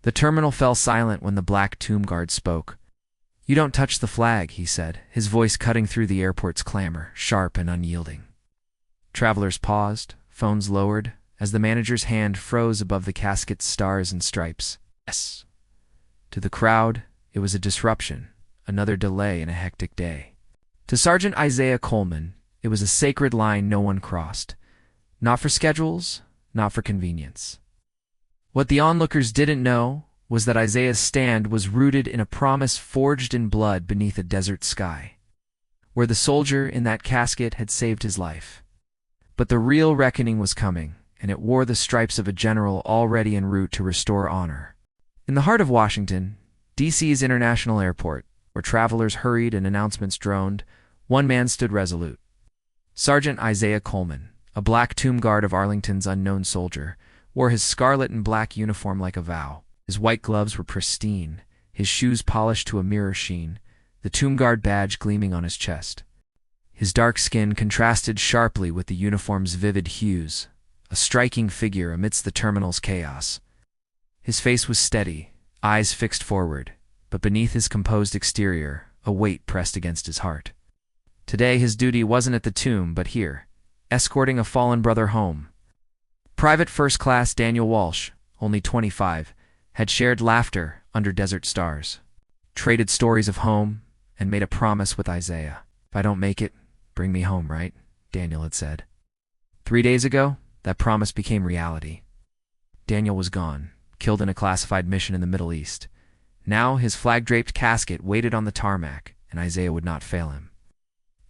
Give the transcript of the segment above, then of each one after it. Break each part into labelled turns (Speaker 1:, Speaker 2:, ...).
Speaker 1: The terminal fell silent when the black tomb guard spoke. "You don't touch the flag," he said, his voice cutting through the airport's clamor, sharp and unyielding. Travelers paused, phones lowered, as the manager's hand froze above the casket's stars and stripes. Yes. To the crowd, it was a disruption, another delay in a hectic day. To Sergeant Isaiah Coleman, it was a sacred line no one crossed. Not for schedules, not for convenience. What the onlookers didn't know was that Isaiah's stand was rooted in a promise forged in blood beneath a desert sky, where the soldier in that casket had saved his life. But the real reckoning was coming, and it wore the stripes of a general already en route to restore honor. In the heart of Washington, D.C.'s International Airport, where travelers hurried and announcements droned, one man stood resolute. Sergeant Isaiah Coleman, a black tomb guard of Arlington's unknown soldier, wore his scarlet and black uniform like a vow. His white gloves were pristine, his shoes polished to a mirror sheen, the tomb guard badge gleaming on his chest. His dark skin contrasted sharply with the uniform's vivid hues, a striking figure amidst the terminal's chaos. His face was steady, eyes fixed forward, but beneath his composed exterior, a weight pressed against his heart. Today his duty wasn't at the tomb, but here, escorting a fallen brother home. Private First Class Daniel Walsh, only 25, had shared laughter under desert stars, traded stories of home, and made a promise with Isaiah. "If I don't make it, bring me home, right?" Daniel had said. 3 days ago, that promise became reality. Daniel was gone, killed in a classified mission in the Middle East. Now his flag-draped casket waited on the tarmac, and Isaiah would not fail him.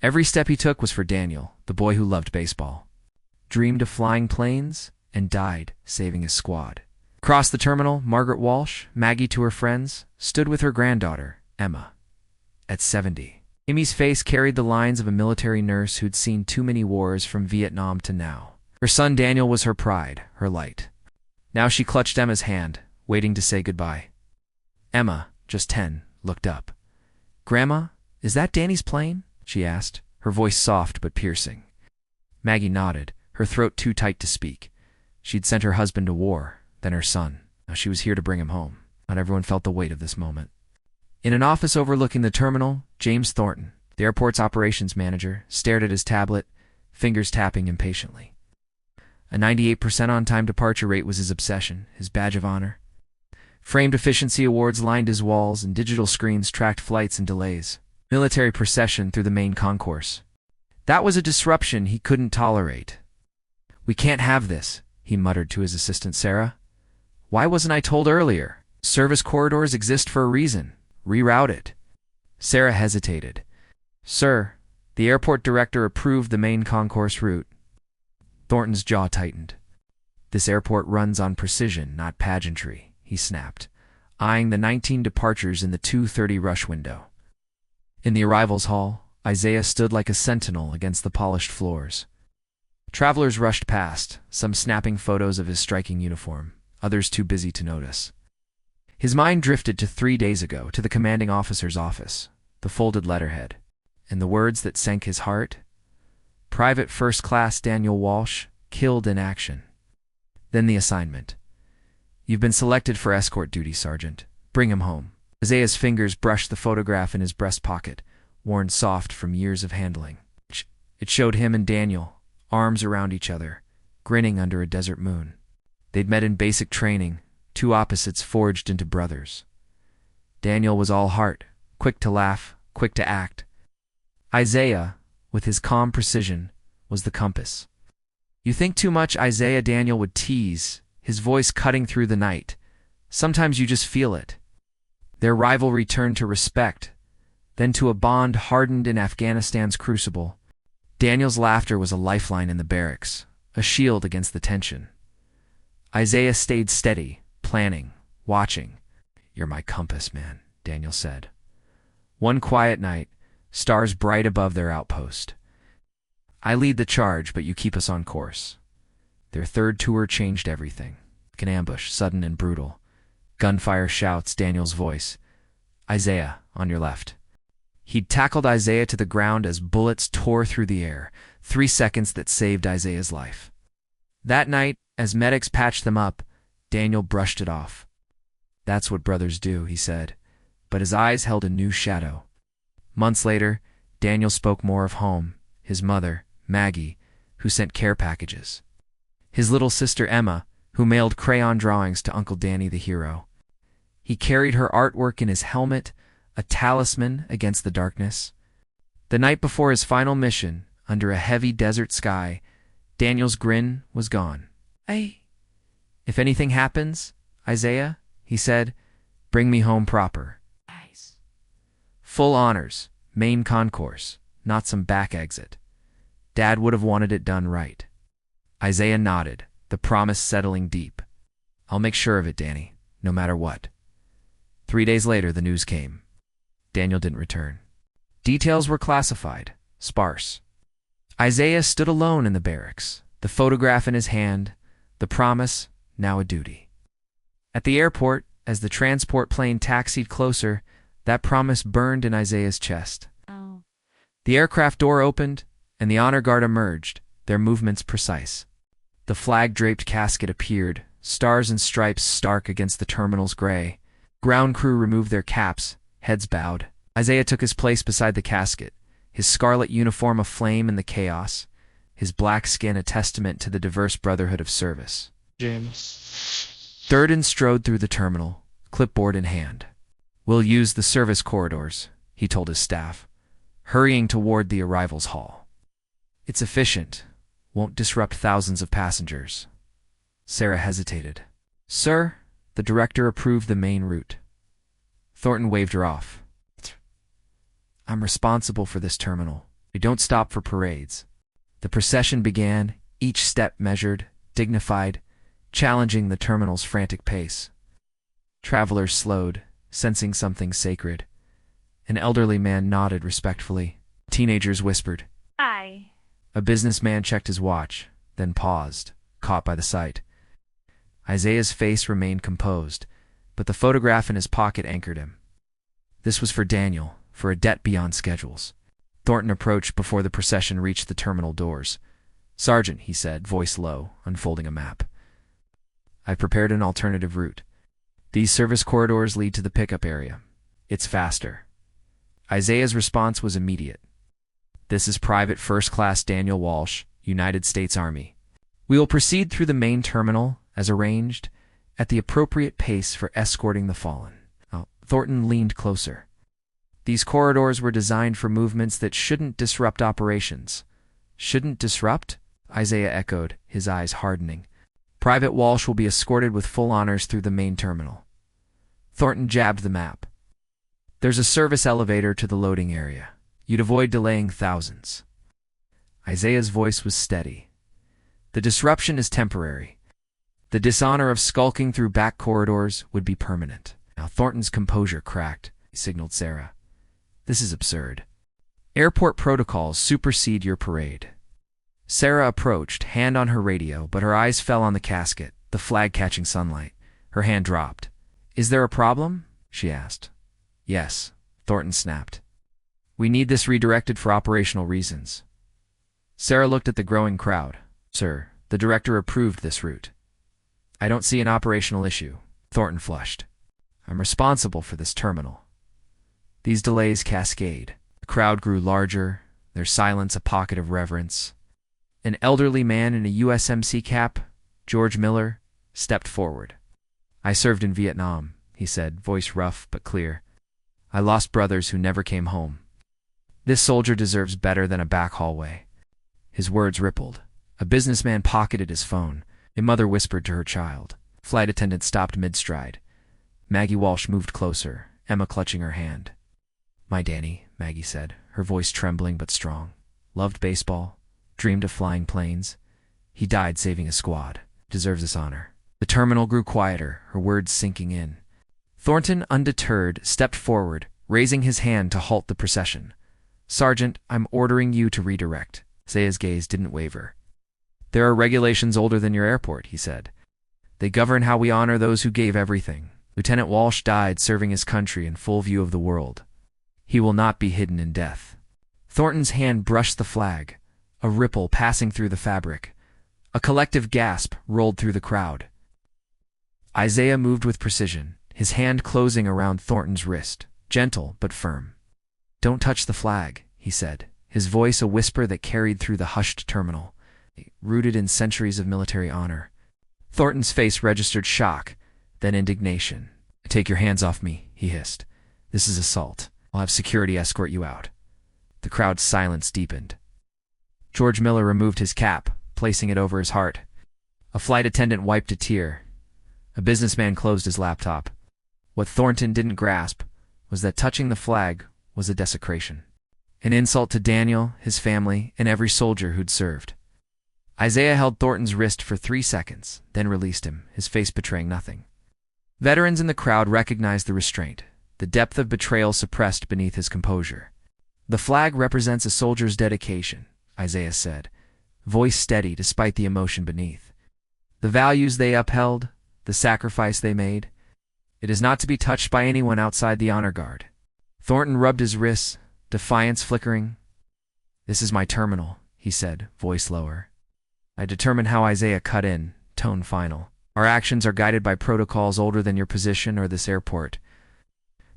Speaker 1: Every step he took was for Daniel, the boy who loved baseball, dreamed of flying planes, and died saving his squad. Across the terminal, Margaret Walsh, Maggie to her friends, stood with her granddaughter, Emma. At 70, Amy's face carried the lines of a military nurse who'd seen too many wars from Vietnam to now. Her son Daniel was her pride, her light. Now she clutched Emma's hand, waiting to say goodbye. Emma, just 10, looked up. "Grandma, is that Danny's plane?" she asked, her voice soft but piercing. Maggie nodded, her throat too tight to speak. She'd sent her husband to war, then her son. Now she was here to bring him home. Not everyone felt the weight of this moment. In an office overlooking the terminal, James Thornton, the airport's operations manager, stared at his tablet, fingers tapping impatiently. A 98% on-time departure rate was his obsession, his badge of honor. Framed efficiency awards lined his walls, and digital screens tracked flights and delays. Military procession through the main concourse. That was a disruption he couldn't tolerate. "We can't have this," he muttered to his assistant Sarah. "Why wasn't I told earlier? Service corridors exist for a reason. Reroute it." Sarah hesitated. "Sir, the airport director approved the main concourse route." Thornton's jaw tightened. "This airport runs on precision, not pageantry," he snapped, eyeing the 19 departures in the 2:30 rush window. In the arrivals hall, Isaiah stood like a sentinel against the polished floors. Travelers rushed past, some snapping photos of his striking uniform, others too busy to notice. His mind drifted to 3 days ago, to the commanding officer's office, the folded letterhead, and the words that sank his heart. Private First Class Daniel Walsh, killed in action. Then the assignment. "You've been selected for escort duty, Sergeant. Bring him home." Isaiah's fingers brushed the photograph in his breast pocket, worn soft from years of handling. It showed him and Daniel, arms around each other, grinning under a desert moon. They'd met in basic training, two opposites forged into brothers. Daniel was all heart, quick to laugh, quick to act. Isaiah, with his calm precision, was the compass. "You think too much," Isaiah Daniel would tease, his voice cutting through the night. "Sometimes you just feel it." Their rivalry turned to respect, then to a bond hardened in Afghanistan's crucible. Daniel's laughter was a lifeline in the barracks, a shield against the tension. Isaiah stayed steady, planning, watching. "You're my compass, man," Daniel said. One quiet night, stars bright above their outpost. "I lead the charge, but you keep us on course." Their third tour changed everything. Like an ambush, sudden and brutal. Gunfire shouts, Daniel's voice. "Isaiah, on your left." He'd tackled Isaiah to the ground as bullets tore through the air, 3 seconds that saved Isaiah's life. That night, as medics patched them up, Daniel brushed it off. That's what brothers do, he said, but his eyes held a new shadow. Months later, Daniel spoke more of home, his mother, Maggie, who sent care packages. His little sister Emma, who mailed crayon drawings to Uncle Danny the hero. He carried her artwork in his helmet, a talisman against the darkness. The night before his final mission, under a heavy desert sky, Daniel's grin was gone. If anything happens, Isaiah, he said, bring me home proper. Nice. Full honors, main concourse, not some back exit. Dad would have wanted it done right. Isaiah nodded, the promise settling deep. I'll make sure of it, Danny, no matter what. 3 days later, the news came. Daniel didn't return. Details were classified, sparse. Isaiah stood alone in the barracks, the photograph in his hand, the promise, now a duty. At the airport, as the transport plane taxied closer, that promise burned in Isaiah's chest.
Speaker 2: Oh.
Speaker 1: The aircraft door opened, and the honor guard emerged, their movements precise. The flag-draped casket appeared, stars and stripes stark against the terminal's gray. Ground crew removed their caps, heads bowed. Isaiah took his place beside the casket, his scarlet uniform aflame in the chaos, his black skin a testament to the diverse brotherhood of service.
Speaker 3: James.
Speaker 1: Durden strode through the terminal, clipboard in hand. We'll use the service corridors, he told his staff, hurrying toward the arrivals hall. It's efficient, won't disrupt thousands of passengers. Sarah hesitated. Sir, the director approved the main route. Thornton waved her off. I'm responsible for this terminal. We don't stop for parades. The procession began, each step measured, dignified, challenging the terminal's frantic pace. Travelers slowed, sensing something sacred. An elderly man nodded respectfully. Teenagers whispered.
Speaker 2: Aye.
Speaker 1: A businessman checked his watch, then paused, caught by the sight. Isaiah's face remained composed, but the photograph in his pocket anchored him. This was for Daniel, for a debt beyond schedules. Thornton approached before the procession reached the terminal doors. Sergeant, he said, voice low, unfolding a map. I've prepared an alternative route. These service corridors lead to the pickup area. It's faster. Isaiah's response was immediate. This is Private First Class Daniel Walsh, United States Army. We will proceed through the main terminal, as arranged, at the appropriate pace for escorting the fallen. Thornton leaned closer. These corridors were designed for movements that shouldn't disrupt operations. Shouldn't disrupt? Isaiah echoed, his eyes hardening. Private Walsh will be escorted with full honors through the main terminal. Thornton jabbed the map. There's a service elevator to the loading area. You'd avoid delaying thousands. Isaiah's voice was steady. The disruption is temporary. The dishonor of skulking through back corridors would be permanent. Now Thornton's composure cracked. He signaled Sarah. This is absurd. Airport protocols supersede your parade. Sarah approached, hand on her radio, but her eyes fell on the casket, the flag catching sunlight. Her hand dropped. Is there a problem? She asked. Yes, Thornton snapped. We need this redirected for operational reasons. Sarah looked at the growing crowd. Sir, the director approved this route. I don't see an operational issue. Thornton flushed. I'm responsible for this terminal. These delays cascade. The crowd grew larger, their silence a pocket of reverence. An elderly man in a USMC cap, George Miller, stepped forward. I served in Vietnam, he said, voice rough but clear. I lost brothers who never came home. This soldier deserves better than a back hallway. His words rippled. A businessman pocketed his phone. A mother whispered to her child. Flight attendant stopped mid-stride. Maggie Walsh moved closer, Emma clutching her hand. My Danny, Maggie said, her voice trembling but strong. Loved baseball, dreamed of flying planes. He died saving a squad. Deserves this honor. The terminal grew quieter, her words sinking in. Thornton, undeterred, stepped forward, raising his hand to halt the procession. Sergeant, I'm ordering you to redirect. Isaiah's gaze didn't waver. There are regulations older than your airport, he said. They govern how we honor those who gave everything. Lieutenant Walsh died serving his country in full view of the world. He will not be hidden in death. Thornton's hand brushed the flag, a ripple passing through the fabric. A collective gasp rolled through the crowd. Isaiah moved with precision, his hand closing around Thornton's wrist, gentle but firm. "Don't touch the flag," he said, his voice a whisper that carried through the hushed terminal, rooted in centuries of military honor. Thornton's face registered shock, then indignation. "Take your hands off me," he hissed. "This is assault. I'll have security escort you out." The crowd's silence deepened. George Miller removed his cap, placing it over his heart. A flight attendant wiped a tear. A businessman closed his laptop. What Thornton didn't grasp was that touching the flag was a desecration. An insult to Daniel, his family, and every soldier who'd served. Isaiah held Thornton's wrist for 3 seconds, then released him, his face betraying nothing. Veterans in the crowd recognized the restraint, the depth of betrayal suppressed beneath his composure. "The flag represents a soldier's dedication," Isaiah said, voice steady despite the emotion beneath. "The values they upheld, the sacrifice they made. It is not to be touched by anyone outside the honor guard." Thornton rubbed his wrists, defiance flickering. "This is my terminal," he said, voice lower. I determined how Isaiah cut in, tone final. "Our actions are guided by protocols older than your position or this airport."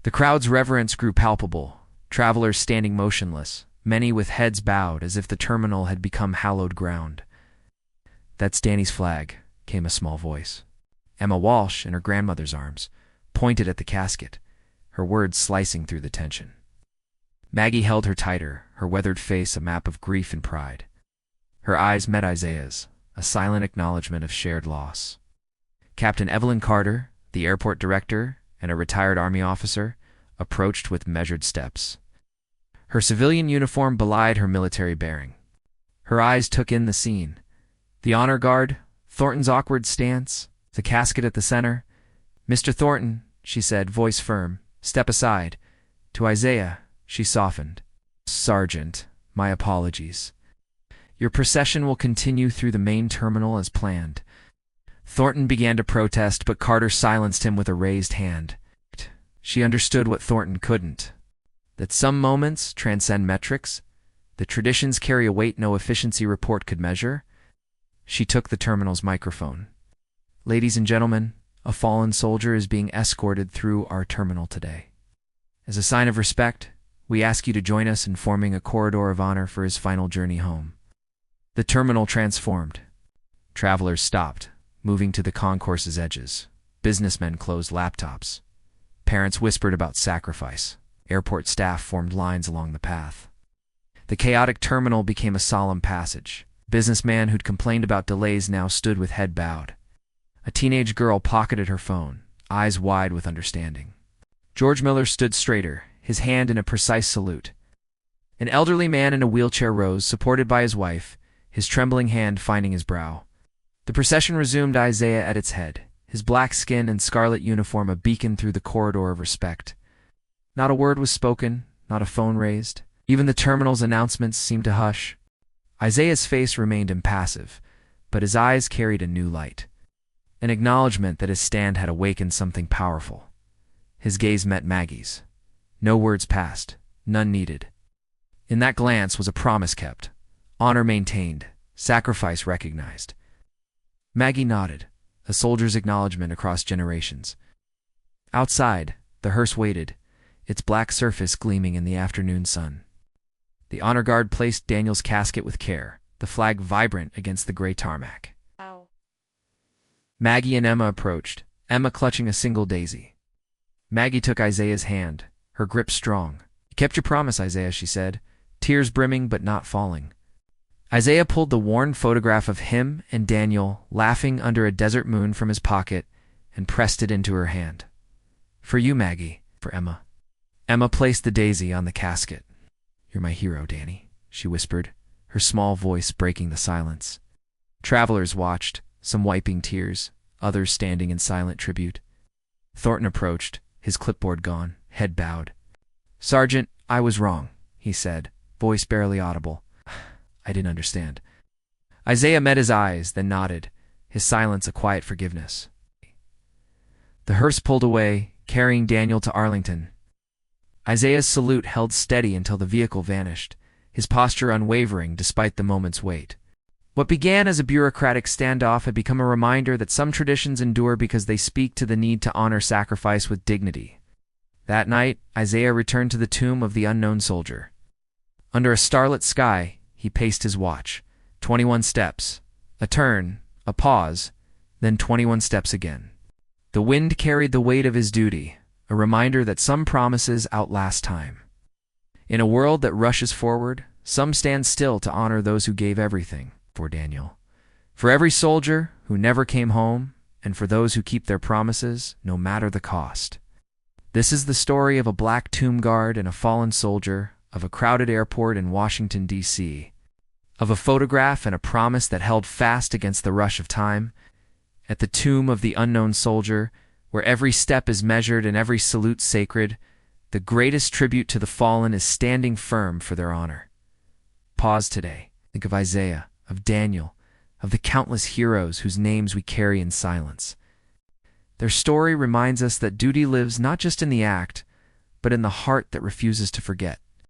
Speaker 1: The crowd's reverence grew palpable, travelers standing motionless, many with heads bowed as if the terminal had become hallowed ground. "That's Danny's flag," came a small voice. Emma Walsh, in her grandmother's arms, pointed at the casket, her words slicing through the tension. Maggie held her tighter, her weathered face a map of grief and pride. Her eyes met Isaiah's, a silent acknowledgement of shared loss. Captain Evelyn Carter, the airport director, and a retired Army officer, approached with measured steps. Her civilian uniform belied her military bearing. Her eyes took in the scene. The honor guard, Thornton's awkward stance, the casket at the center. "Mr. Thornton," she said, voice firm, "step aside." To Isaiah, she softened. "Sergeant, my apologies. Your procession will continue through the main terminal as planned." Thornton began to protest, but Carter silenced him with a raised hand. She understood what Thornton couldn't. That some moments transcend metrics, that traditions carry a weight no efficiency report could measure. She took the terminal's microphone. "Ladies and gentlemen, a fallen soldier is being escorted through our terminal today. As a sign of respect, we ask you to join us in forming a corridor of honor for his final journey home." The terminal transformed. Travelers stopped, moving to the concourse's edges. Businessmen closed laptops. Parents whispered about sacrifice. Airport staff formed lines along the path. The chaotic terminal became a solemn passage. A businessman who'd complained about delays now stood with head bowed. A teenage girl pocketed her phone, eyes wide with understanding. George Miller stood straighter, his hand in a precise salute. An elderly man in a wheelchair rose, supported by his wife, his trembling hand finding his brow. The procession resumed, Isaiah at its head, his black skin and scarlet uniform a beacon through the corridor of respect. Not a word was spoken, not a phone raised. Even the terminal's announcements seemed to hush. Isaiah's face remained impassive, but his eyes carried a new light. An acknowledgement that his stand had awakened something powerful. His gaze met Maggie's. No words passed, none needed. In that glance was a promise kept, honor maintained, sacrifice recognized. Maggie nodded, a soldier's acknowledgement across generations. Outside, the hearse waited, its black surface gleaming in the afternoon sun. The honor guard placed Daniel's casket with care, the flag vibrant against the gray tarmac.
Speaker 2: Ow.
Speaker 1: Maggie and Emma approached, Emma clutching a single daisy. Maggie took Isaiah's hand, her grip strong. "You kept your promise, Isaiah," she said, tears brimming but not falling. Isaiah pulled the worn photograph of him and Daniel laughing under a desert moon from his pocket and pressed it into her hand. "For you, Maggie," for Emma. Emma placed the daisy on the casket. "You're my hero, Danny," she whispered, her small voice breaking the silence. Travelers watched, some wiping tears, others standing in silent tribute. Thornton approached, his clipboard gone, head bowed. "Sergeant, I was wrong," he said, voice barely audible. "I didn't understand." Isaiah met his eyes, then nodded, his silence a quiet forgiveness. The hearse pulled away, carrying Daniel to Arlington. Isaiah's salute held steady until the vehicle vanished, his posture unwavering despite the moment's wait. What began as a bureaucratic standoff had become a reminder that some traditions endure because they speak to the need to honor sacrifice with dignity. That night, Isaiah returned to the tomb of the unknown soldier. Under a starlit sky, he paced his watch. 21 steps. A turn, a pause, then 21 steps again. The wind carried the weight of his duty, a reminder that some promises outlast time. In a world that rushes forward, some stand still to honor those who gave everything. For Daniel. For every soldier who never came home, and for those who keep their promises, no matter the cost. This is the story of a black tomb guard and a fallen soldier, of a crowded airport in Washington, D.C., of a photograph and a promise that held fast against the rush of time. At the tomb of the unknown soldier, where every step is measured and every salute sacred, the greatest tribute to the fallen is standing firm for their honor. Pause today. Think of Isaiah, of Daniel, of the countless heroes whose names we carry in silence. Their story reminds us that duty lives not just in the act, but in the heart that refuses to forget.